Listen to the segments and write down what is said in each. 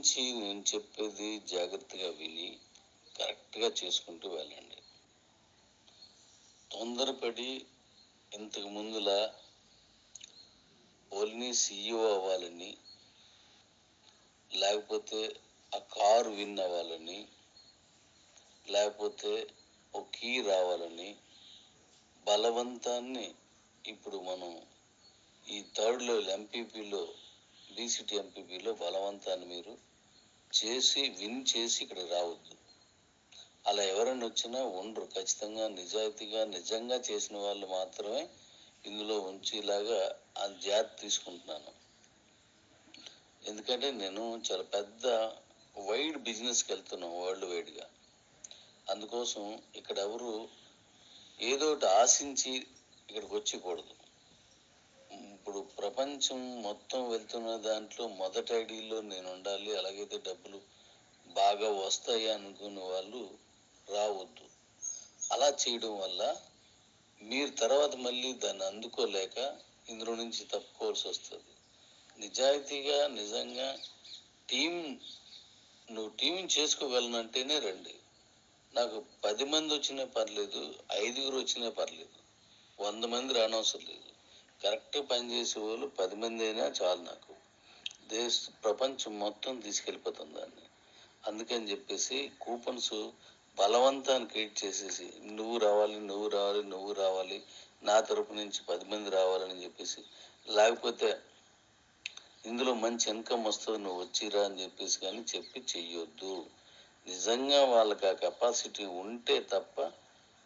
నుంచి నేను చెప్పేది జాగ్రత్తగా విని కరెక్ట్గా చేసుకుంటూ వెళ్ళండి. తొందరపడి ఇంతకు ముందులా ఓన్లీ CEO అవ్వాలని, లేకపోతే ఆ కారు విన్ అవ్వాలని, లేకపోతే ఒక కీ రావాలని బలవంతాన్ని ఇప్పుడు మనం ఈ థర్డ్ లెవెల్ ఎంపీపీలో డీసీటీ ఎంపీపీలో బలవంతాన్ని మీరు విన్ చేసి ఇక్కడ రావద్దు. అలా ఎవరైనా వచ్చినా ఉండరు. ఖచ్చితంగా నిజాయితీగా నిజంగా చేసిన వాళ్ళు మాత్రమే ఇందులో ఉంచేలాగా ఆ జాగ్రత్త తీసుకుంటున్నాను. ఎందుకంటే నేను చాలా పెద్ద వైడ్ బిజినెస్కి వెళ్తున్నాం, వరల్డ్ వైడ్గా. అందుకోసం ఇక్కడ ఎవరు ఏదో ఒకటి ఆశించి ఇక్కడికి వచ్చకూడదు. ఇప్పుడు ప్రపంచం మొత్తం వెళ్తున్న దాంట్లో మొదటి ఐడీలో నేను ఉండాలి, అలాగైతే డబ్బులు బాగా వస్తాయి అనుకునే వాళ్ళు రావద్దు. అలా చేయడం వల్ల మీరు తర్వాత మళ్ళీ దాన్ని అందుకోలేక ఇందులో నుంచి తప్పుకోవాల్సి వస్తుంది. నిజాయితీగా నిజంగా నువ్వు టీం చేసుకోగలనంటేనే రండి. నాకు 10 మంది వచ్చినా పర్లేదు, 5 వచ్చినా పర్లేదు, 100 మంది రానవసరం లేదు. కరెక్ట్ పనిచేసే వాళ్ళు 10 మంది అయినా చాలు నాకు. ప్రపంచం మొత్తం తీసుకెళ్ళిపోతుంది దాన్ని. అందుకని చెప్పేసి కూపన్స్ బలవంతాన్ని క్రియేట్ చేసేసి నువ్వు రావాలి, నా తరపు నుంచి 10 మంది రావాలని చెప్పేసి, లేకపోతే ఇందులో మంచి ఇన్కమ్ వస్తుంది నువ్వు వచ్చిరా అని చెప్పేసి కానీ చెప్పి చెయ్యొద్దు. నిజంగా వాళ్ళకి ఆ కెపాసిటీ ఉంటే తప్ప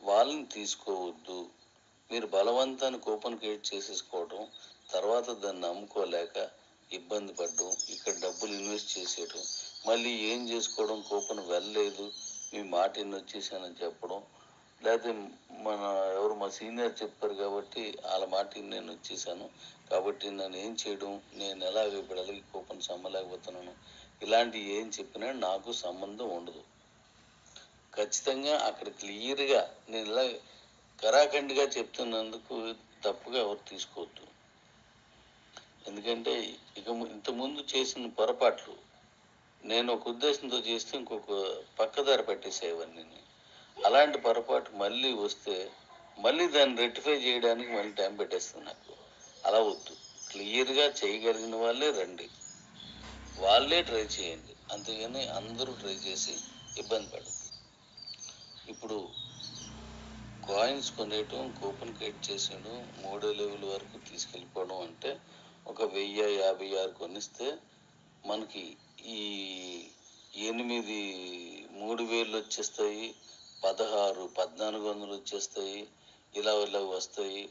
వాళ్ళని తీసుకోవద్దు. మీరు బలవంతాన్ని కూపన్ క్రియేట్ చేసేసుకోవడం, తర్వాత దాన్ని నమ్ముకోలేక ఇబ్బంది పడడం, ఇక్కడ డబ్బులు ఇన్వెస్ట్ చేసేయడం, మళ్ళీ ఏం చేసుకోవడం, కూపన్ వెళ్ళలేదు మీ మాట ఎన్ని వచ్చేసానని చెప్పడం, లేకపోతే మా సీనియర్ చెప్పారు కాబట్టి వాళ్ళ మాట నేను వచ్చేసాను కాబట్టి నన్ను ఏం చేయడం, నేను ఎలాగ ఇప్పుడు ఎలాగ కూపన్స్ అమ్మలేకపోతున్నాను, ఇలాంటివి ఏం చెప్పినా నాకు సంబంధం ఉండదు. ఖచ్చితంగా అక్కడ క్లియర్గా నేను ఇలా కరాఖండిగా చెప్తున్నందుకు తప్పుగా ఎవరు తీసుకోవద్దు. ఎందుకంటే ఇంతకుముందు చేసిన పొరపాట్లు నేను ఒక ఉద్దేశంతో చేస్తే ఇంకొక పక్కదారి పట్టేసేవన్నీ. అలాంటి పొరపాటు మళ్ళీ వస్తే మళ్ళీ దాన్ని రెక్టిఫై చేయడానికి మళ్ళీ టైం పెట్టేస్తుంది నాకు. అలా వద్దు. క్లియర్గా చేయగలిగిన వాళ్ళే రండి, వాళ్ళే ట్రై చేయండి. అంతేగాని అందరూ ట్రై చేసి ఇబ్బంది పడదు. ఇప్పుడు కాయిన్స్ కొనేయటం, కూపన్ క్రియేట్ చేసేయడం, 3వ లెవెల్ వరకు తీసుకెళ్ళిపోవడం అంటే ఒక 1056 కొనిస్తే మనకి ఈ 8 3000 వచ్చేస్తాయి, 16 1400 వచ్చేస్తాయి, ఇలా వస్తాయి.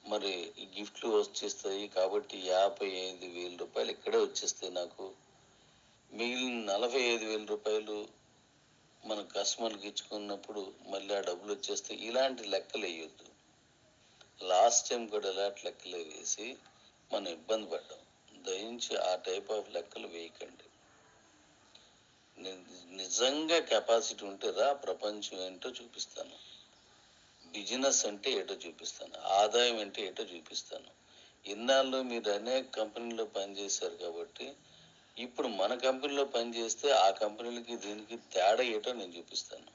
మరి గిఫ్ట్లు వచ్చేస్తాయి కాబట్టి 55,000 రూపాయలు ఇక్కడే వచ్చేస్తాయి నాకు. మిగిలిన 45,000 రూపాయలు మన కస్టమర్కి ఇచ్చుకున్నప్పుడు మళ్ళీ ఆ డబ్బులు వచ్చేస్తే ఇలాంటి లెక్కలు వేయొద్దు. లాస్ట్ టైం కూడా ఇలాంటి లెక్కలు వేసి మనం ఇబ్బంది పడ్డాం. దయించి ఆ టైప్ ఆఫ్ లెక్కలు వేయకండి. నిజంగా కెపాసిటీ ఉంటే రా, ప్రపంచం ఏంటో చూపిస్తాను, బిజినెస్ అంటే ఏంటో చూపిస్తాను, ఆదాయం అంటే ఏంటో చూపిస్తాను. ఇన్నాళ్ళు మీరు అనేక కంపెనీలో పనిచేశారు కాబట్టి ఇప్పుడు మన కంపెనీలో పనిచేస్తే ఆ కంపెనీలకి దీనికి తేడా ఏంటో నేను చూపిస్తాను.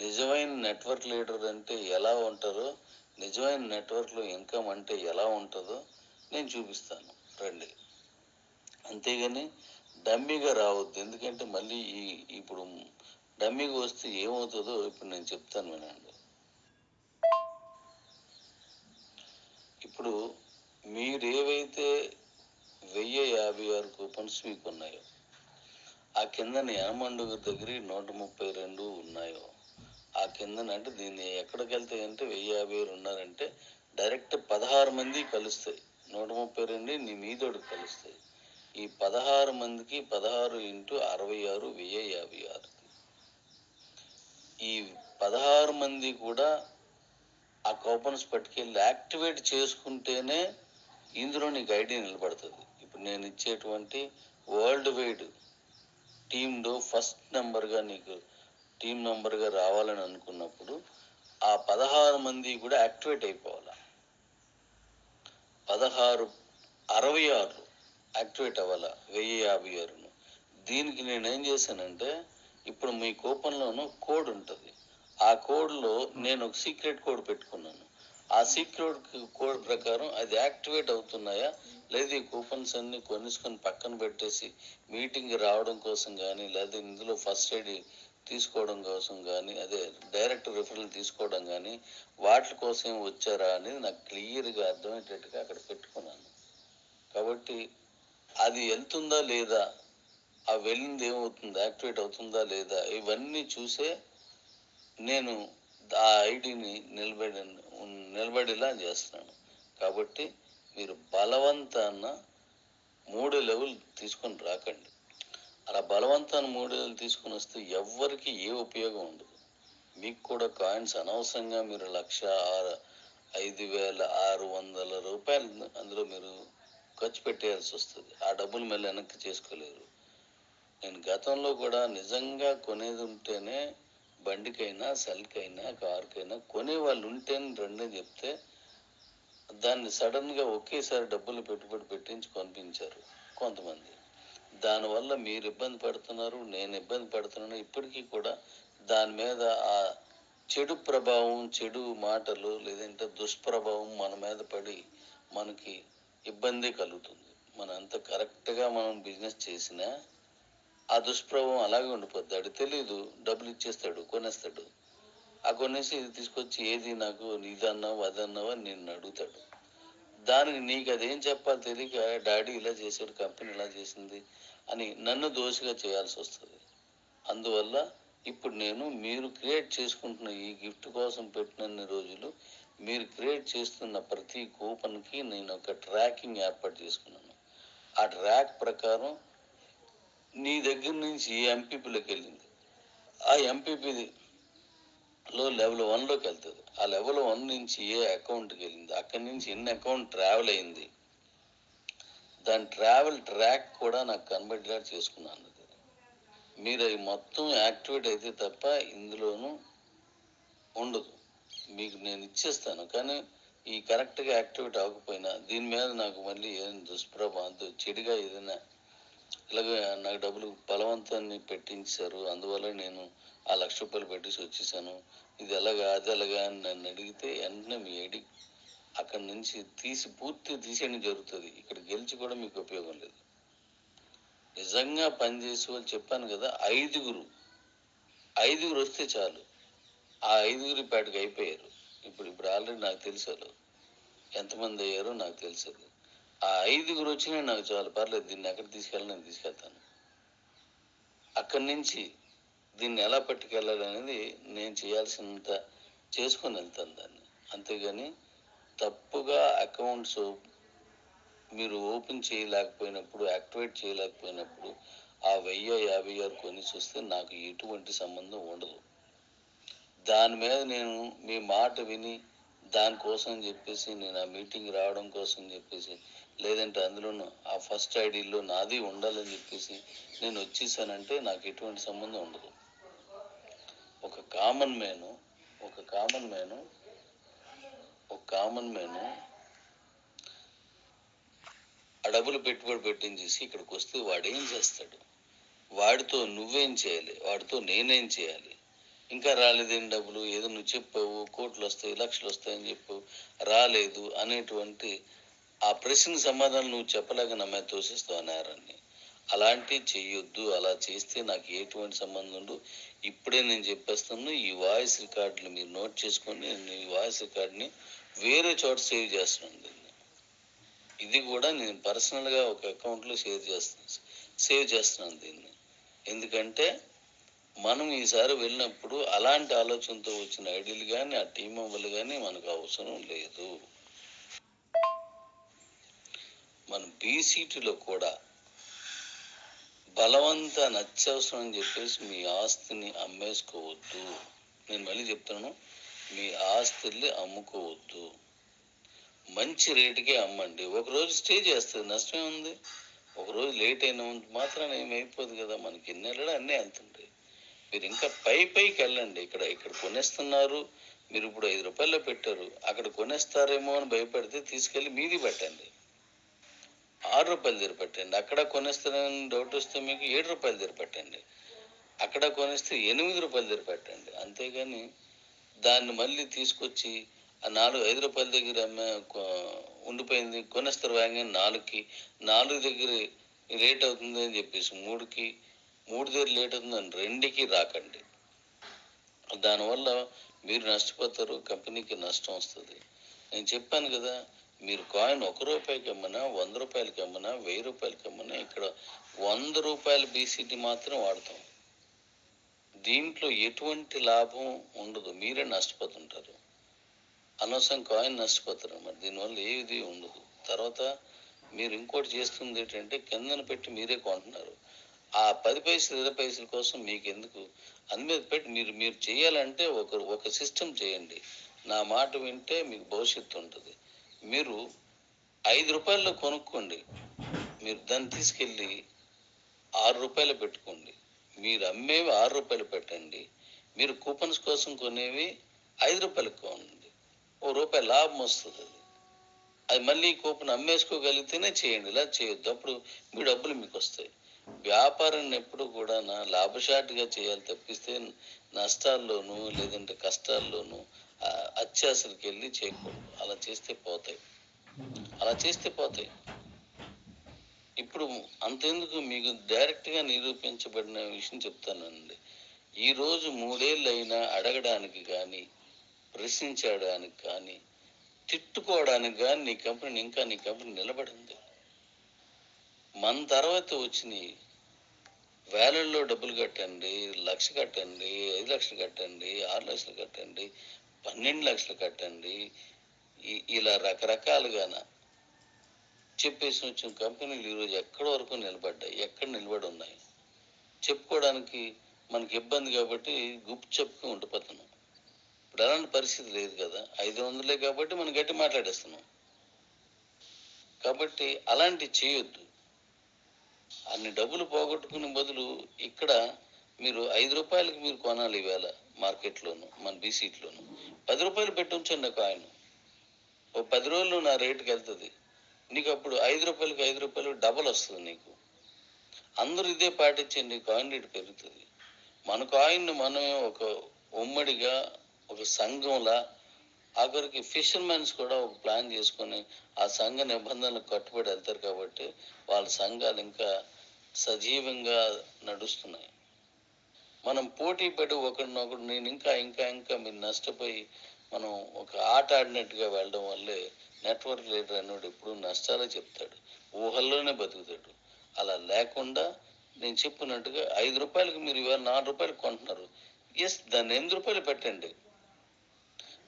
నిజమైన నెట్వర్క్ లీడర్ అంటే ఎలా ఉంటారో, నిజమైన నెట్వర్క్లో ఇన్కమ్ అంటే ఎలా ఉంటుందో నేను చూపిస్తాను, రండి. అంతేగాని డమ్మీగా రావద్దు. ఎందుకంటే మళ్ళీ ఇప్పుడు డమ్మీగా వస్తే ఏమవుతుందో ఇప్పుడు నేను చెప్తాను వినండి. ఇప్పుడు మీరు ఏవైతే 1056 కూపన్స్ మీకు ఉన్నాయో, ఆ కిందన యనమండుగు దగ్గర 132 ఉన్నాయో, ఆ కిందన అంటే దీన్ని ఎక్కడికి వెళ్తాయి అంటే 1050 ఉన్నారంటే డైరెక్ట్ 16 మంది కలుస్తాయి. 132 నీ మీదోడికి కలుస్తాయి. ఈ 16 మందికి 16 × 66 1056. ఈ 16 మంది కూడా ఆ కూపన్స్ పట్టుకెళ్ళి యాక్టివేట్ చేసుకుంటేనే ఇందులో నీకు ఐడి నిలబడుతుంది. ఇప్పుడు నేను ఇచ్చేటువంటి వరల్డ్ వైడ్ టీంలో ఫస్ట్ నెంబర్గా నీకు టీం నెంబర్గా రావాలని అనుకున్నప్పుడు ఆ 16 మంది కూడా యాక్టివేట్ అయిపోవాలి. 16 66 యాక్టివేట్ అవ్వాలా 1056. దీనికి నేనేం చేశానంటే, ఇప్పుడు మీ కూపన్లోనూ కోడ్ ఉంటుంది. ఆ కోడ్లో నేను ఒక సీక్రెట్ కోడ్ పెట్టుకున్నాను. ఆ సీక్రెట్ కోడ్ ప్రకారం అది యాక్టివేట్ అవుతున్నాయా లేదా ఈ కూపన్స్ అన్ని కొనుక్కొని పక్కన పెట్టేసి మీటింగ్ రావడం కోసం కానీ, లేదా ఇందులో ఫస్ట్ ఎయిడ్ తీసుకోవడం కోసం కానీ, అదే డైరెక్ట్ రిఫరల్ తీసుకోవడం కానీ, వాటి కోసం వచ్చారా అనేది నాకు క్లియర్గా అర్థమయ్యేటట్టుగా అక్కడ పెట్టుకున్నాను. కాబట్టి అది వెళ్తుందా లేదా, ఆ వెళ్ళింది ఏమవుతుంది, యాక్టివేట్ అవుతుందా లేదా, ఇవన్నీ చూసే నేను ఆ ఐడిని నిలబడేలా చేస్తున్నాను. కాబట్టి మీరు బలవంతాన 3 లెవెల్ తీసుకొని రాకండి. అలా బలవంతాన్ని 3 లెవెల్ తీసుకొని వస్తే ఎవ్వరికి ఏ ఉపయోగం ఉండదు. మీకు కూడా కాయిన్స్ అనవసరంగా మీరు 1,05,600 రూపాయలు అందులో మీరు ఖర్చు పెట్టేయాల్సి వస్తుంది. ఆ డబ్బులు మళ్ళీ వెనక్కి చేసుకోలేరు. నేను గతంలో కూడా నిజంగా కొనేది ఉంటేనే, బండికైనా సెల్కైనా కారుకైనా కొనే వాళ్ళు ఉంటేనే రండి అని చెప్తే దాన్ని సడన్గా ఒకేసారి డబ్బులు పెట్టుబడి పెట్టించి కొనిపించారు కొంతమంది. దానివల్ల మీరు ఇబ్బంది పడుతున్నారు, నేను ఇబ్బంది పడుతున్నాను. ఇప్పటికీ కూడా దాని మీద ఆ చెడు ప్రభావం, చెడు మాటలు, లేదంటే దుష్ప్రభావం మన మీద పడి మనకి ఇబ్బంది కలుగుతుంది. మనం అంత కరెక్ట్గా మనం బిజినెస్ చేసినా ఆ దుష్ప్రభావం అలాగే ఉండిపోద్ది. అది తెలీదు, డబ్బులు ఇచ్చేస్తాడు, కొనేస్తాడు. ఆ కొనేసి ఇది తీసుకొచ్చి ఏది నాకు ఇది అన్నావు అది అన్నావు అని నిన్ను అడుగుతాడు. దానికి నీకు అదేం చెప్పాలి తెలియక, డాడీ ఇలా చేశాడు, కంపెనీ ఇలా చేసింది అని నన్ను దోషిగా చేయాల్సి వస్తుంది. అందువల్ల ఇప్పుడు నేను మీరు క్రియేట్ చేసుకుంటున్న ఈ గిఫ్ట్ కోసం పెట్టినన్ని రోజులు మీరు క్రియేట్ చేస్తున్న ప్రతి కూపన్కి నేను ఒక ట్రాకింగ్ ఏర్పాటు చేసుకున్నాను. ఆ ట్రాక్ ప్రకారం నీ దగ్గర నుంచి ఏ ఎంపీపీలోకి వెళ్ళింది, ఆ ఎంపీపీలో లెవెల్ 1లోకి వెళ్తుంది. ఆ లెవెల్ 1 నుంచి ఏ అకౌంట్కి వెళ్ళింది, అక్కడి నుంచి ఎన్ని అకౌంట్ ట్రావెల్ అయింది, దాని ట్రావెల్ ట్రాక్ కూడా నాకు కనబడేలా చేసుకున్నాను. మీరు అవి మొత్తం యాక్టివేట్ అయితే తప్ప ఇందులోనూ ఉండదు. మీకు నేను ఇచ్చేస్తాను, కానీ ఈ కరెక్ట్గా యాక్టివేట్ అవ్వకపోయినా దీని మీద నాకు మళ్ళీ ఏదైనా దుష్ప్రభావం, చెడుగా ఏదైనా ఇలాగే నాకు డబ్బులు బలవంతాన్ని పెట్టించారు, అందువల్ల నేను ఆ 1,00,000 రూపాయలు పెట్టేసి వచ్చేసాను, ఇది ఎలాగా అది ఎలాగా అని నన్ను అడిగితే వెంటనే మీ ఐడి అక్కడి నుంచి పూర్తి తీసేయడం జరుగుతుంది. ఇక్కడ గెలిచి కూడా మీకు ఉపయోగం లేదు. నిజంగా పనిచేసే వాళ్ళు చెప్పాను కదా, ఐదుగురు వస్తే చాలు. ఆ 5గురు పాటికి అయిపోయారు. ఇప్పుడు ఆల్రెడీ నాకు తెలుసు ఎంతమంది అయ్యారో నాకు తెలుసు. ఆ 5గురు వచ్చినా నాకు చాలు, పర్లేదు, దీన్ని ఎక్కడ తీసుకెళ్ళాలి నేను తీసుకెళ్తాను. అక్కడి నుంచి దీన్ని ఎలా పట్టుకెళ్ళాలి అనేది నేను చేయాల్సినంత చేసుకొని వెళ్తాను దాన్ని. అంతేగాని తప్పుగా అకౌంట్స్ మీరు ఓపెన్ చేయలేకపోయినప్పుడు, యాక్టివేట్ చేయలేకపోయినప్పుడు ఆ 1,056 కొని చూస్తే నాకు ఎటువంటి సంబంధం ఉండదు. దాని మీద నేను మీ మాట విని దానికోసం చెప్పేసి నేను ఆ మీటింగ్ రావడం కోసం చెప్పేసి, లేదంటే అందులోనూ ఆ ఫస్ట్ ఐడిలో నాది ఉండాలని చెప్పేసి నేను వచ్చేసానంటే నాకు ఎటువంటి సంబంధం ఉండదు. ఒక కామన్ మ్యాను ఆ డబ్బులు పెట్టుబడి పెట్టించేసి ఇక్కడికి వస్తే వాడేం చేస్తాడు, వాడితో నువ్వేం చేయాలి, వాడితో నేనేం చేయాలి, ఇంకా రాలేదేం డబ్బులు, ఏదో నువ్వు చెప్పావు కోట్లు వస్తాయి, లక్షలు వస్తాయని చెప్పు, రాలేదు అనేటువంటి ఆ ప్రశ్న సమాధానం నువ్వు చెప్పలేక నా మీద తోసిస్తావు ఆ నేరాన్ని. అలాంటివి చెయ్యొద్దు. అలా చేస్తే నాకు ఎటువంటి సంబంధం ఉండదు. ఇప్పుడే నేను చెప్పేస్తాను, ఈ వాయిస్ రికార్డులు మీరు నోట్ చేసుకొని నేను ఈ వాయిస్ రికార్డ్ని వేరే చోట సేవ్ చేస్తున్నాను. ఇది కూడా నేను పర్సనల్గా ఒక అకౌంట్లో సేవ్ చేస్తున్నాను దీన్ని. ఎందుకంటే మనం ఈసారి వెళ్ళినప్పుడు అలాంటి ఆలోచనతో వచ్చిన ఐడియాలు కానీ ఆ టీం మెంబర్లు కానీ మనకు అవసరం లేదు. మన బీసీటీలో కూడా బలవంతాన్ని అత్యవసరం అని చెప్పేసి మీ ఆస్తిని అమ్మేసుకోవద్దు. నేను మళ్ళీ చెప్తాను, మీ ఆస్తుల్ని అమ్ముకోవద్దు. మంచి రేటుకే అమ్మండి. ఒకరోజు స్టే చేస్తుంది, నష్టమే ఉంది. ఒకరోజు లేట్ అయిన మాత్రాన ఏమైపోదు కదా, మనకి ఎన్నెళ్ళడా అన్నీ వెళ్తుంటాయి. మీరు ఇంకా పైకి వెళ్ళండి. ఇక్కడ కొనేస్తున్నారు, మీరు ఇప్పుడు 5 రూపాయల్లో పెట్టారు, అక్కడ కొనేస్తారేమో అని భయపడితే తీసుకెళ్ళి మీది పెట్టండి. రూపాయలు దగ్గర పెట్టండి. అక్కడ కొనేస్తారని డౌట్ వస్తే మీకు రూపాయలు దగ్గర పెట్టండి. అక్కడ కొనేస్తే రూపాయలు దగ్గర పెట్టండి. అంతేగాని దాన్ని మళ్ళీ తీసుకొచ్చి ఆ 5 రూపాయల దగ్గర ఉండిపోయింది కొనేస్తారు వేగంగా 4కి, 4 దగ్గర లేట్ అవుతుంది అని చెప్పేసి 3కి, 3 దగ్గర లేట్ అవుతుందని 2కి రాకండి. దానివల్ల మీరు నష్టపోతారు, కంపెనీకి నష్టం వస్తుంది. నేను చెప్పాను కదా, మీరు కాయిన్ 1 రూపాయికి అమ్మనా, 100 రూపాయలకి అమ్మనా, 1000 రూపాయలకి అమ్మనా, ఇక్కడ 100 రూపాయల బీసీటీ మాత్రం వాడతాం. దీంట్లో ఎటువంటి లాభం ఉండదు, మీరే నష్టపోతుంటారు. అనవసరం కాయిన్ నష్టపోతారు అన్నమాట. దీనివల్ల ఏది ఉండదు. తర్వాత మీరు ఇంకోటి చేస్తుంది ఏంటంటే కిందన పెట్టి మీరే కొంటున్నారు. ఆ 10 పైసలు 20 పైసల కోసం మీకు ఎందుకు, మీద పెట్టి మీరు చేయాలంటే ఒక సిస్టమ్ చేయండి. నా మాట వింటే మీకు భవిష్యత్తు ఉంటుంది. మీరు 5 రూపాయల్లో కొనుక్కోండి, మీరు దాన్ని తీసుకెళ్ళి 6 రూపాయలు పెట్టుకోండి. మీరు అమ్మేవి 6 రూపాయలు పెట్టండి, మీరు కూపన్స్ కోసం కొనేవి 5 రూపాయలకు కొనండి. రూపాయి లాభం వస్తుంది. అది మళ్ళీ కూపన్ అమ్మేసుకోగలిగితేనే చేయండి, ఇలా చేయొద్దు. అప్పుడు మీ డబ్బులు మీకు వస్తాయి. వ్యాపారాన్ని ఎప్పుడు కూడా లాభసాటిగా చేయాలి తప్పిస్తే నష్టాల్లోనూ లేదంటే కష్టాల్లోనూ అత్యాశలకు వెళ్ళి చేయకూడదు. అలా చేస్తే పోతాయి. ఇప్పుడు అంతెందుకు, మీకు డైరెక్ట్గా నిరూపించబడిన విషయం చెప్తానండి. ఈరోజు 3 ఏళ్ళు అయినా అడగడానికి కానీ, ప్రశ్నించడానికి కానీ, తిట్టుకోవడానికి కానీ నీ కంపెనీ నిలబడింది. మన తర్వాత వచ్చినాయి వేలల్లో డబ్బులు కట్టండి, 1,00,000 కట్టండి, 5 లక్షలు కట్టండి, 6 లక్షలు కట్టండి, 12 లక్షలు కట్టండి, ఇలా రకరకాలుగాన చెప్పేసి వచ్చిన కంపెనీలు ఈరోజు ఎక్కడి వరకు నిలబడ్డాయి, ఎక్కడ నిలబడి ఉన్నాయి చెప్పుకోవడానికి మనకి ఇబ్బంది కాబట్టి చెప్పుకుని ఉండిపోతున్నాం. ఇప్పుడు అలాంటి పరిస్థితి లేదు కదా, 500 కాబట్టి మనం గట్టి మాట్లాడేస్తున్నాం. కాబట్టి అలాంటి చేయొద్దు. అన్ని డబ్బులు పోగొట్టుకునే బదులు ఇక్కడ మీరు 5 రూపాయలకి మీరు కొనాలి. ఈవేళ మార్కెట్లోను మన బీసీట్లోను 10 రూపాయలు పెట్టి ఉంచండి కాయిన్. 10 రోజులు నా రేటుకి వెళ్తుంది. నీకు అప్పుడు 5 రూపాయలు డబల్ వస్తుంది నీకు. అందరూ ఇదే పాటించండి, కాయిన్ రేటు పెరుగుతుంది. మన కాయిన్ మనమే ఒక ఉమ్మడిగా ఒక సంఘంలా, ఆఖరికి ఫిషర్మెన్స్ కూడా ఒక ప్లాన్ చేసుకొని ఆ సంఘ నిబంధనలకు కట్టుబడి వెళ్తారు. కాబట్టి వాళ్ళ సంఘాలు ఇంకా సజీవంగా నడుస్తున్నాయి. మనం పోటీ పడి ఒకరినొకరు నేను ఇంకా ఇంకా ఇంకా మీరు నష్టపోయి మనం ఒక ఆట ఆడినట్టుగా వెళ్ళడం వల్లే నెట్వర్క్ లీడర్ అన్నాడు ఎప్పుడు నష్టాలే చెప్తాడు, ఊహల్లోనే బతుకుతాడు. అలా లేకుండా నేను చెప్పినట్టుగా 5 రూపాయలకి మీరు ఇవాళ 4 రూపాయలు కొంటున్నారు, దాన్ని 8 రూపాయలు పెట్టండి.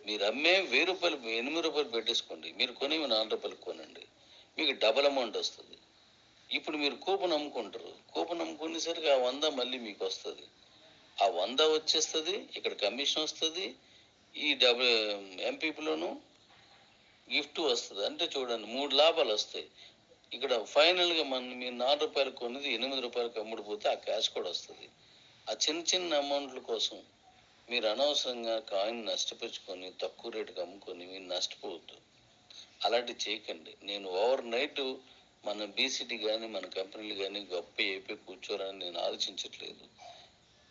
మీరు అమ్మే 1000 రూపాయలు 8 రూపాయలు పెట్టేసుకోండి, మీరు కొనేవి 4 రూపాయలు కొనండి, మీకు డబల్ అమౌంట్ వస్తుంది. ఇప్పుడు మీరు కూపన్ అమ్ముకుంటారు, కూపన్ అమ్ముకునేసరికి ఆ 100 మళ్ళీ మీకు వస్తుంది. ఆ 100 వచ్చేస్తుంది, ఇక్కడ కమిషన్ వస్తుంది, ఈ ఎంపీపీలోను గిఫ్ట్ వస్తుంది. అంటే చూడండి 3 లాభాలు వస్తాయి. ఇక్కడ ఫైనల్గా మీరు 4 రూపాయలు కొన్నది 8 రూపాయలకు అమ్ముడిపోతే ఆ క్యాష్ కూడా వస్తుంది. ఆ చిన్న చిన్న అమౌంట్ల కోసం మీరు అనవసరంగా కాయిన్ నష్టపెట్టుకొని తక్కువ రేటుకి అమ్ముకొని మీరు నష్టపోవద్దు. అలాంటివి చేయకండి. నేను ఓవర్ నైట్ మన బీసీటీ కానీ మన కంపెనీలు కానీ గొప్ప అయిపోయి కూర్చోరని నేను ఆలోచించట్లేదు.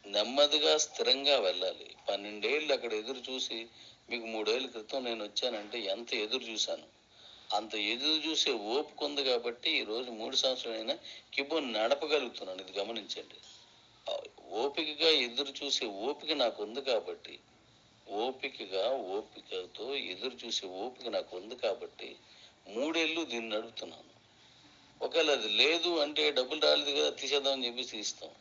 నెమ్మదిగా స్థిరంగా వెళ్ళాలి. 12 ఏళ్ళు అక్కడ ఎదురు చూసి మీకు 3 ఏళ్ళ క్రితం నేను వచ్చానంటే ఎంత ఎదురు చూశాను. అంత ఎదురు చూసే ఓపిక ఉంది కాబట్టి ఈరోజు 3 సంవత్సరాలైనా కిబోన్ నడపగలుగుతున్నాను. ఇది గమనించండి. ఓపికగా ఎదురు చూసే ఓపిక నాకు ఉంది కాబట్టి, ఓపికతో ఎదురు చూసే ఓపిక నాకు ఉంది కాబట్టి 3 ఏళ్ళు దీన్ని నడుపుతున్నాను. ఒకవేళ అది లేదు అంటే డబ్బులు రాలేదు కదా తీసేద్దామని చెప్పేసి ఇస్తాం.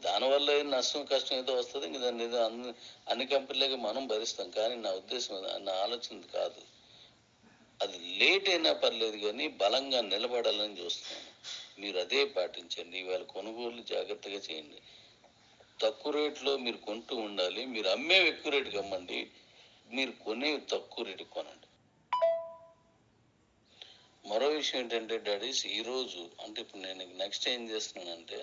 దానివల్ల నష్టం కష్టం ఏదో వస్తుంది. ఇంక దాన్ని ఏదో అన్ని కంపెనీలకి మనం భరిస్తాం. కానీ నా ఉద్దేశం నా ఆలోచన కాదు. అది లేట్ అయినా పర్లేదు కానీ బలంగా నిలబడాలని చూస్తున్నాను. మీరు అదే పాటించండి. ఇవాళ కొనుగోలు జాగ్రత్తగా చేయండి. తక్కువ రేట్లో మీరు కొంటూ ఉండాలి. మీరు అమ్మేవి ఎక్కువ రేటుకి అమ్మండి, మీరు కొనేవి తక్కువ రేటుకి కొనండి. మరో విషయం ఏంటంటే డాడీస్, ఈరోజు అంటే ఇప్పుడు నేను నెక్స్ట్ ఏం చేస్తున్నానంటే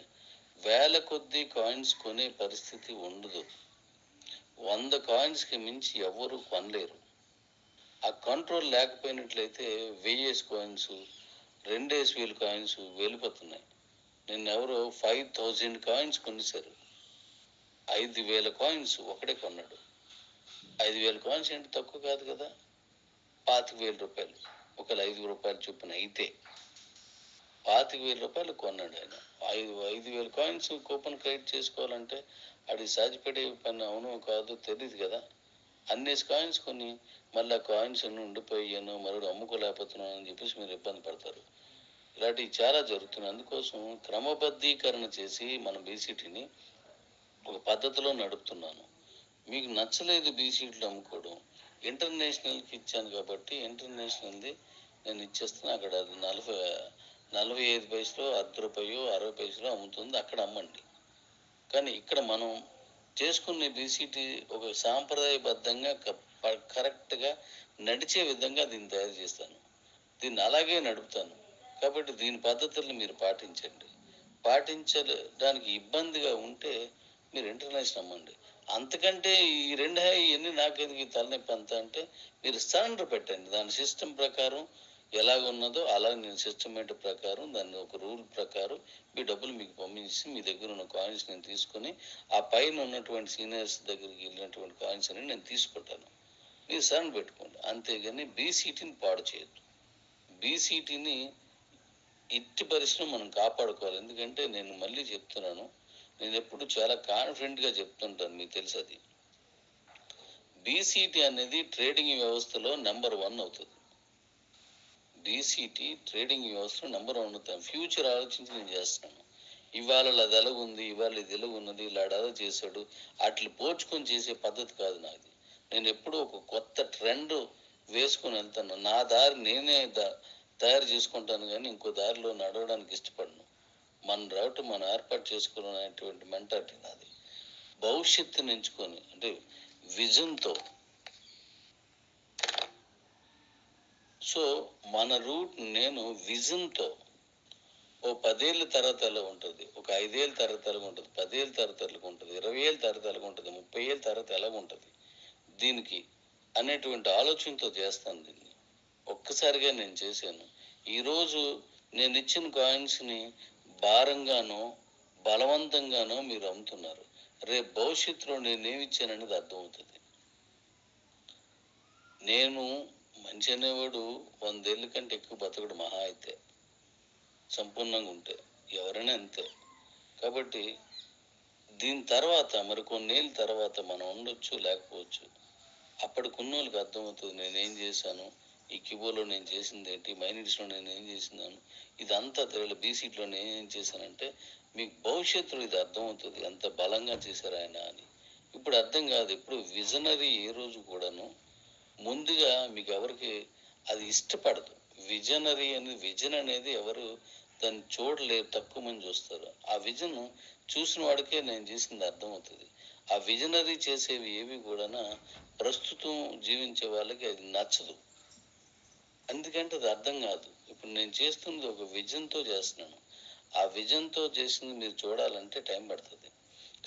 వేల కొద్దీ కాయిన్స్ కొనే పరిస్థితి ఉండదు. 100 కాయిన్స్కి మించి ఎవరు కొనలేరు. ఆ కంట్రోల్ లేకపోయినట్లయితే 1000 కాయిన్స్ 2 SVL కాయిన్స్ వెళ్ళిపోతున్నాయి. నిన్నెవరో 5000 కాయిన్స్ కొనేశారు. 5000 కాయిన్స్ ఒకడే కొన్నాడు. 5000 కాయిన్స్ అంటే తక్కువ కాదు కదా. 25,000 రూపాయలు, ఒకవేళ 5 రూపాయలు చొప్పున అయితే 25,000 రూపాయలు కొన్నాడు ఆయన. 5,000 కాయిన్స్ కూపన్ క్రియేట్ చేసుకోవాలంటే అది సాధ్యపడే పని అవునో కాదో తెలియదు కదా. అన్నేసి కాయిన్స్ కొని మళ్ళీ ఆ కాయిన్స్ అన్ని ఉండిపోయాను, మరొకటి అమ్ముకోలేకపోతున్నాను అని చెప్పేసి మీరు ఇబ్బంది పడతారు. ఇలాంటివి చాలా జరుగుతున్నాయి. అందుకోసం క్రమబద్ధీకరణ చేసి మన బీసీటీని ఒక పద్ధతిలో నడుపుతున్నాను. మీకు నచ్చలేదు బీసీటీలు అమ్ముకోవడం, ఇంటర్నేషనల్కి ఇచ్చాను కాబట్టి ఇంటర్నేషనల్ది నేను ఇచ్చేస్తాను. అక్కడ అది 45 పైసలు, ₹1 60 పైసలు అమ్ముతుంది, అక్కడ అమ్మండి. కానీ ఇక్కడ మనం చేసుకునే బీసీటీ ఒక సాంప్రదాయబద్ధంగా కరెక్ట్గా నడిచే విధంగా దీన్ని తయారు చేస్తాను. దీన్ని అలాగే నడుపుతాను. కాబట్టి దీని పద్ధతులను మీరు పాటించండి. పాటించడానికి ఇబ్బందిగా ఉంటే మీరు ఇంటర్నేషనల్ అమ్మండి. అంతకంటే ఈ 2 ఇవన్నీ నాకెందుకు తలనొప్పి అంతా అంటే మీరు సరెండర్ పెట్టండి. దాని సిస్టమ్ ప్రకారం ఎలాగున్నదో అలా నేను సిస్టమేటిక్ ప్రకారం దాన్ని ఒక రూల్ ప్రకారం మీ డబ్బులు మీకు పంపించి మీ దగ్గర ఉన్న కాయిన్స్ నేను తీసుకొని ఆ పైన ఉన్నటువంటి సీనియర్స్ దగ్గరికి వెళ్ళినటువంటి కాయిన్స్ అని నేను తీసుకుంటాను. మీరు సరెండర్ పెట్టుకోండి. అంతేగాని బీసీటీని పాడు చేయొద్దు. బీసీటీని ఇట్టి పరిశ్రమ మనం కాపాడుకోవాలి. ఎందుకంటే నేను మళ్ళీ చెప్తున్నాను, నేను ఎప్పుడు చాలా కాన్ఫిడెంట్గా చెప్తుంటాను, మీకు తెలుసు. అది బీసీటీ అనేది ట్రేడింగ్ వ్యవస్థలో నెంబర్ 1 అవుతుంది. బీసీటీ ట్రేడింగ్ వ్యవస్థలో నెంబర్ 1 అవుతాను. ఫ్యూచర్ ఆలోచించి నేను చేస్తున్నాను. ఇవాళ అది ఎలాగుంది, ఇవాళ ఇది ఎలాగున్నది, ఇలా అలా చేశాడు, అట్లా పోల్చుకొని చేసే పద్ధతి కాదు నాది. నేను ఎప్పుడూ ఒక కొత్త ట్రెండ్ వేసుకొని వెళ్తాను. నా దారి నేనే తయారు చేసుకుంటాను, కానీ ఇంకో దారిలో నడవడానికి ఇష్టపడను. మన రౌట్ మనం ఏర్పాటు చేసుకునేటువంటి మెంటాలిటీ నాది. భవిష్యత్తుని ఎంచుకొని అంటే విజన్తో. సో మన రూట్ నేను విజన్తో ఓ 10 ఏళ్ళ తర్వాత ఎలా ఉంటుంది, ఒక 5 ఏళ్ళ తర్వాత ఎలా ఉంటుంది, 10 ఏళ్ళ తర్వాత ఎలా ఉంటుంది, 20 ఏళ్ళ తర్వాత ఎలా ఉంటుంది, 30 ఏళ్ళ తర్వాత ఎలా ఉంటుంది దీనికి అనేటువంటి ఆలోచనతో చేస్తాను దీన్ని. ఒక్కసారిగా నేను చేశాను. ఈరోజు నేను ఇచ్చిన కాయిన్స్ని భారంగానో బలవంతంగానో మీరు అమ్ముతున్నారు. రేపు భవిష్యత్తులో నేనేమి ఇచ్చాననేది అర్థమవుతుంది. నేను మనిషి అనేవాడు 100 ఏళ్ళ కంటే ఎక్కువ బతకడు మహా అయితే, సంపూర్ణంగా ఉంటే. ఎవరైనా అంతే. కాబట్టి దీని తర్వాత మరి కొన్నేళ్ళ తర్వాత మనం ఉండొచ్చు, లేకపోవచ్చు. అప్పటికున్నోళ్ళకి అర్థమవుతుంది నేనేం చేశాను, ఈ కిబోలో నేను చేసింది ఏంటి, మైనిట్స్లో నేను ఏం చేసినాను, ఇదంతా తెలియదు. బీసీట్లో నేను ఏం చేశానంటే మీకు భవిష్యత్తులో ఇది అర్థమవుతుంది, ఎంత బలంగా చేశారు ఆయన అని. ఇప్పుడు అర్థం కాదు. ఇప్పుడు విజనరీ ఏ రోజు కూడాను ముందుగా మీకు ఎవరికి అది ఇష్టపడదు. విజన్ అనేది ఎవరు దాన్ని చూడలేరు, తక్కువ మంది చూస్తారు. ఆ విజన్ చూసిన వాడికే నేను చేసింది అర్థమవుతుంది. ఆ విజనరీ చేసేవి ఏవి కూడా ప్రస్తుతం జీవించే వాళ్ళకి అది నచ్చదు. ఎందుకంటే అది అర్థం కాదు. ఇప్పుడు నేను చేస్తుంది ఒక విజన్తో చేస్తున్నాను. ఆ విజన్తో చేసింది మీరు చూడాలంటే టైం పడుతుంది.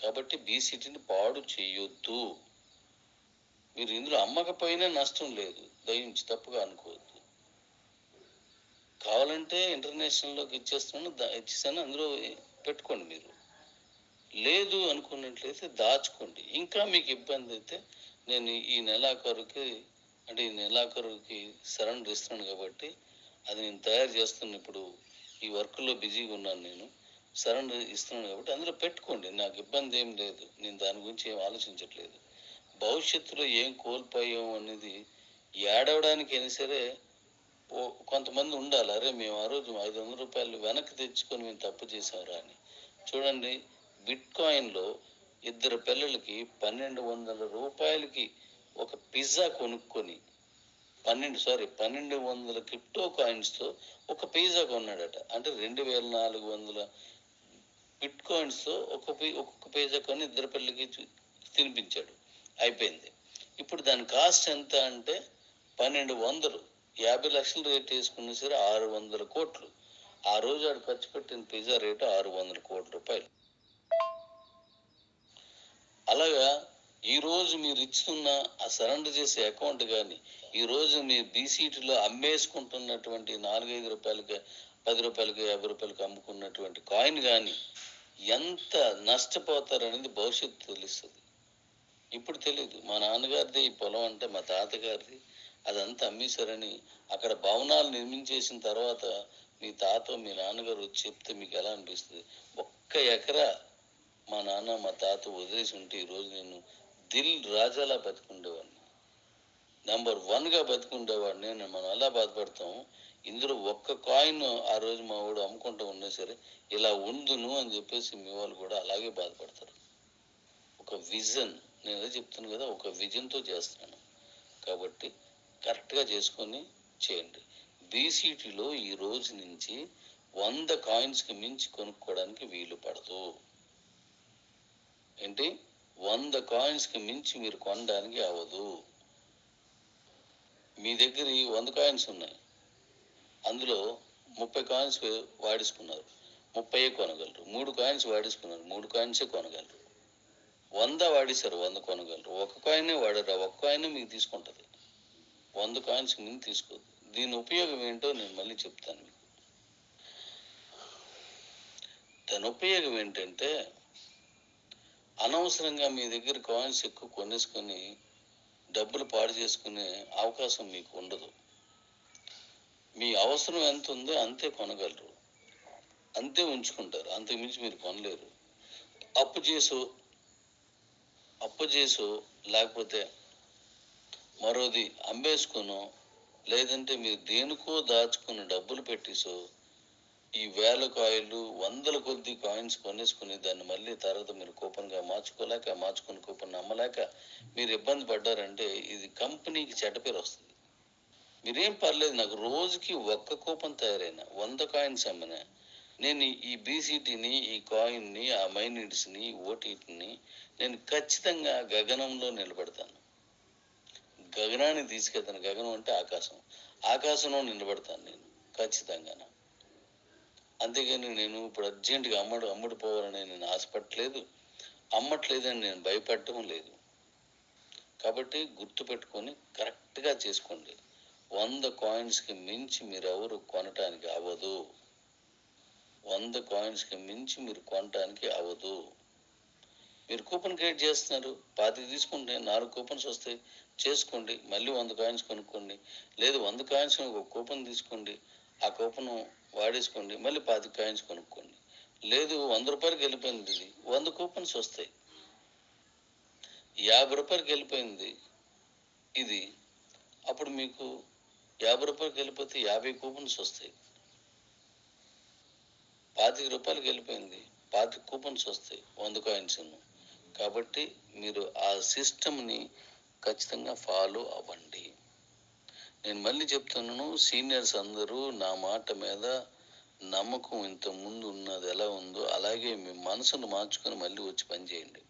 కాబట్టి బీసీటీని పాడు చేయొద్దు. మీరు ఇందులో అమ్మకపోయినా నష్టం లేదు, దయించి తప్పుగా అనుకోవద్దు. కావాలంటే ఇంటర్నేషనల్లోకి ఇచ్చేసాను, అందులో పెట్టుకోండి. మీరు లేదు అనుకున్నట్లయితే దాచుకోండి. ఇంకా మీకు ఇబ్బంది అయితే నేను ఈ నెలాఖరుకి సరెండర్ ఇస్తున్నాను కాబట్టి అది నేను తయారు చేస్తున్నాను. ఇప్పుడు ఈ వర్క్లో బిజీగా ఉన్నాను, నేను సరెండర్ ఇస్తున్నాను కాబట్టి అందులో పెట్టుకోండి. నాకు ఇబ్బంది ఏం లేదు, నేను దాని గురించి ఏం ఆలోచించట్లేదు. భవిష్యత్తులో ఏం కోల్పోయాం అనేది ఏడవడానికి అయినా సరే కొంతమంది ఉండాలి. అరే మేము ఆ రోజు 500 రూపాయలు వెనక్కి తెచ్చుకొని మేము తప్పు చేసాంరా అని. చూడండి, బిట్ కాయిన్లో 2 పిల్లలకి 1200 రూపాయలకి ఒక పిజ్జా కొనుక్కొని 1200 క్రిప్టో కాయిన్స్తో ఒక పిజ్జా కొన్నాడట. అంటే 2400 బిట్ కాయిన్స్తో ఒక్కొక్క పిజ్జా కొని 2 పిల్లలకి తినిపించాడు. అయిపోయింది. ఇప్పుడు దాని కాస్ట్ ఎంత అంటే 1200. 50 లక్షలు రేట్ వేసుకున్నా సరే 600 కోట్లు. ఆ రోజు ఆడు ఖర్చు పెట్టిన పిజ్జా రేటు 600 కోట్ల రూపాయలు. అలాగా ఈరోజు మీరు ఇస్తున్న ఆ సరెండర్ చేసే అకౌంట్ కానీ, ఈరోజు మీరు బీసీటీలో అమ్మేసుకుంటున్నటువంటి 4-5 రూపాయలకి, 10 రూపాయలకి, 50 రూపాయలకి అమ్ముకున్నటువంటి కాయిన్ కానీ ఎంత నష్టపోతారనేది భవిష్యత్తు తెలుస్తుంది. ఇప్పుడు తెలియదు. మా నాన్నగారిది ఈ పొలం అంటే మా తాతగారిది, అదంతా అమ్మేశారని అక్కడ భవనాలు నిర్మించేసిన తర్వాత మీ తాత మీ నాన్నగారు వచ్చి చెప్తే మీకు ఎలా అనిపిస్తుంది? ఒక్క ఎకరా మా నాన్న మా తాత వదిలేసి ఉంటే ఈరోజు నేను దిల్ రాజాలా బతుకుండేవాడిని, నెంబర్ 1గా బతుకుండేవాడిని. మనం ఎలా బాధపడతాం? ఇందులో ఒక్క కాయిన్ ఆ రోజు మా వాడు అమ్ముకుంటూ ఉన్నా సరే ఇలా ఉందును అని చెప్పేసి మీ వాళ్ళు కూడా అలాగే బాధపడతారు. ఒక విజన్, నేను అదే చెప్తాను కదా, ఒక విజన్తో చేస్తున్నాను కాబట్టి కరెక్ట్గా చేసుకొని చేయండి. బీసీటీలో ఈ రోజు నుంచి 100 కాయిన్స్కి మించి కొనుక్కోవడానికి వీలు పడదు. ఏంటి? 100 కాయిన్స్కి మించి మీరు కొనడానికి అవ్వదు. మీ దగ్గర 100 కాయిన్స్ ఉన్నాయి, అందులో 30 కాయిన్స్ వాడేసుకున్నారు, 30 కొనగలరు. 3 కాయిన్స్ వాడేసుకున్నారు, 3 కాయిన్సే కొనగలరు. 100 వాడేశారు, 100 కొనగలరు. ఒక కాయినే వాడారు, ఒక్క కాయినే మీకు తీసుకుంటుంది. 100 కాయిన్స్ ముందు తీసుకోవద్దు. దీని ఉపయోగం ఏంటో నేను మళ్ళీ చెప్తాను మీకు. దాని ఉపయోగం ఏంటంటే అనవసరంగా మీ దగ్గర కాయిన్స్ ఎక్కువ కొనేసుకొని డబ్బులు పాడు చేసుకునే అవకాశం మీకు ఉండదు. మీ అవసరం ఎంత ఉందో అంతే కొనగలరు, అంతే ఉంచుకుంటారు, అంతకుమించి మీరు కొనలేరు. అప్పు చేసో లేకపోతే మరోది అమ్మేసుకునో, లేదంటే మీరు దేనికో దాచుకున్న డబ్బులు పెట్టేసో ఈ 1000 కాయిన్లు 100ల కొద్ది కాయిన్స్ కొనేసుకుని దాన్ని మళ్ళీ తర్వాత మీరు కూపన్గా మార్చుకోలేక, మార్చుకుని కూపన్ అమ్మలేక మీరు ఇబ్బంది పడ్డారంటే ఇది కంపెనీకి చెడ్డ పేరు వస్తుంది. మీరేం పర్లేదు, నాకు రోజుకి ఒక్క కూపన్ తయారైన 100 కాయిన్స్ అమ్మిన నేను ఈ బీసీటీని, ఈ కాయిన్ని, ఆ మైనిట్స్ని, ఓటీటీని నేను ఖచ్చితంగా గగనంలో నిలబెడతాను. గగనాన్ని తీసుకెళ్తాను. గగనం అంటే ఆకాశం, ఆకాశంలో నిలబెడతాను నేను ఖచ్చితంగా. అంతేగాని నేను ఇప్పుడు అర్జెంటుగా అమ్ముడుపోవాలని నేను ఆశపడట్లేదు, అమ్మట్లేదని నేను భయపడటం లేదు. కాబట్టి గుర్తుపెట్టుకొని కరెక్ట్గా చేసుకోండి. 100 కాయిన్స్కి మించి మీరు ఎవరు కొనటానికి అవ్వదు. 100 కాయిన్స్కి మించి మీరు కొనటానికి అవ్వదు. మీరు కూపన్ క్రియేట్ చేస్తున్నారు, 25 తీసుకుంటే 4 కూపన్స్ వస్తాయి, చేసుకోండి. మళ్ళీ 100 కాయిన్స్ కొనుక్కోండి. లేదు 100 కాయిన్స్ ఒక కూపన్ తీసుకోండి, ఆ కూపన్ వాడేసుకోండి, మళ్ళీ 25 కాయిన్స్ కొనుక్కోండి. లేదు 100 రూపాయలకి వెళ్ళిపోయింది, ఇది 100 కూపన్స్ వస్తాయి. 50 రూపాయలకి వెళ్ళిపోయింది ఇది, అప్పుడు మీకు 50 రూపాయలకి వెళ్ళిపోతే 50 కూపన్స్ వస్తాయి. 25 రూపాయలకి వెళ్ళిపోయింది, 25 కూపన్స్ వస్తాయి 100 కాయిన్స్. కాబట్టి మీరు ఆ సిస్టమ్ని ఖచ్చితంగా ఫాలో అవ్వండి. నేను మళ్ళీ చెప్తున్నాను, సీనియర్స్ అందరూ నా మాట మీద నమ్మకం ఇంత ముందు ఉన్నది ఎలా ఉందో అలాగే మీ మనసును మార్చుకొని మళ్ళీ వచ్చి పనిచేయండి.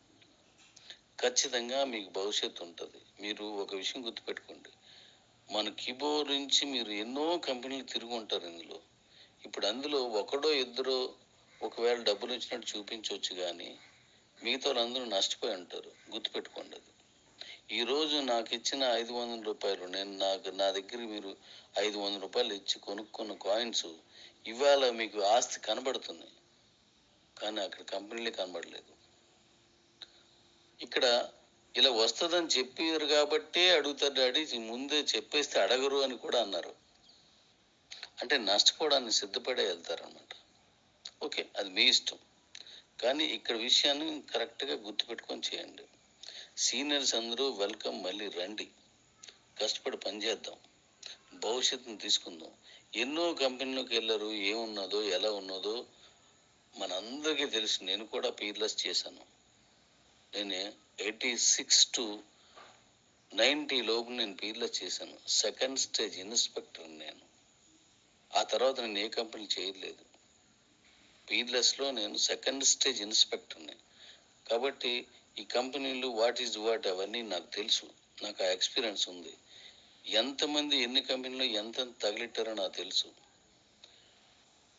ఖచ్చితంగా మీకు భవిష్యత్తు ఉంటుంది. మీరు ఒక విషయం గుర్తుపెట్టుకోండి, మన కీబోర్డ్ నుంచి మీరు ఎన్నో కంపెనీలు తిరిగి ఉంటారు ఇందులో. ఇప్పుడు అందులో ఒకడో ఇద్దరో ఒకవేళ డబ్బులు వచ్చినట్టు చూపించవచ్చు, కానీ మిగతా వాళ్ళందరూ నష్టపోయి ఉంటారు. గుర్తుపెట్టుకోండి. అది ఈరోజు నాకు ఇచ్చిన 500 రూపాయలు, నా దగ్గర మీరు 500 రూపాయలు ఇచ్చి కొనుక్కున్న కాయిన్స్ ఇవాళ మీకు ఆస్తి కనబడుతుంది, కానీ అక్కడ కంపెనీలే కనబడలేదు. ఇక్కడ ఇలా వస్తుందని చెప్పారు కాబట్టే అడుగుతారు డాడీ, ముందే చెప్పేస్తే అడగరు అని కూడా అన్నారు. అంటే నష్టపోవడానికి సిద్ధపడే వెళ్తారనమాట. ఓకే, అది మీ ఇష్టం, కానీ ఇక్కడ విషయాన్ని కరెక్ట్గా గుర్తుపెట్టుకొని చేయండి. సీనియర్స్ అందరూ వెల్కమ్, మళ్ళీ రండి, కష్టపడి పనిచేద్దాం, భవిష్యత్తును తీసుకుందాం. ఎన్నో కంపెనీలోకి వెళ్ళారు, ఏమున్నదో ఎలా ఉన్నదో మనందరికీ తెలుసు. నేను కూడా పీర్లెస్ చేశాను. నేను 86 to 90 లోపు నేను పీర్లెస్ చేశాను. సెకండ్ స్టేజ్ ఇన్స్పెక్టర్ నేను. ఆ తర్వాత నేను ఏ కంపెనీ చేయలేదు. పీర్లెస్లో నేను సెకండ్ స్టేజ్ ఇన్స్పెక్టర్ని. కాబట్టి ఈ కంపెనీలు వాట్ ఈజ్ వాట్ అవన్నీ నాకు తెలుసు, నాకు ఆ ఎక్స్పీరియన్స్ ఉంది. ఎంతమంది ఎన్ని కంపెనీలు ఎంత తగిలిట్టారో నాకు తెలుసు.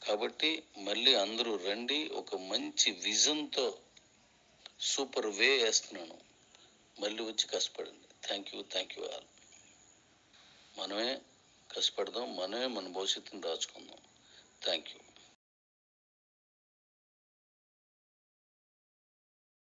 కాబట్టి మళ్ళీ అందరూ రండి, ఒక మంచి విజన్తో సూపర్ వే వేస్తున్నాను. మళ్ళీ వచ్చి కష్టపడండి. Thank you all. మనమే కష్టపడదాం, మనమే మన భవిష్యత్తుని రాచుకుందాం. Thank you.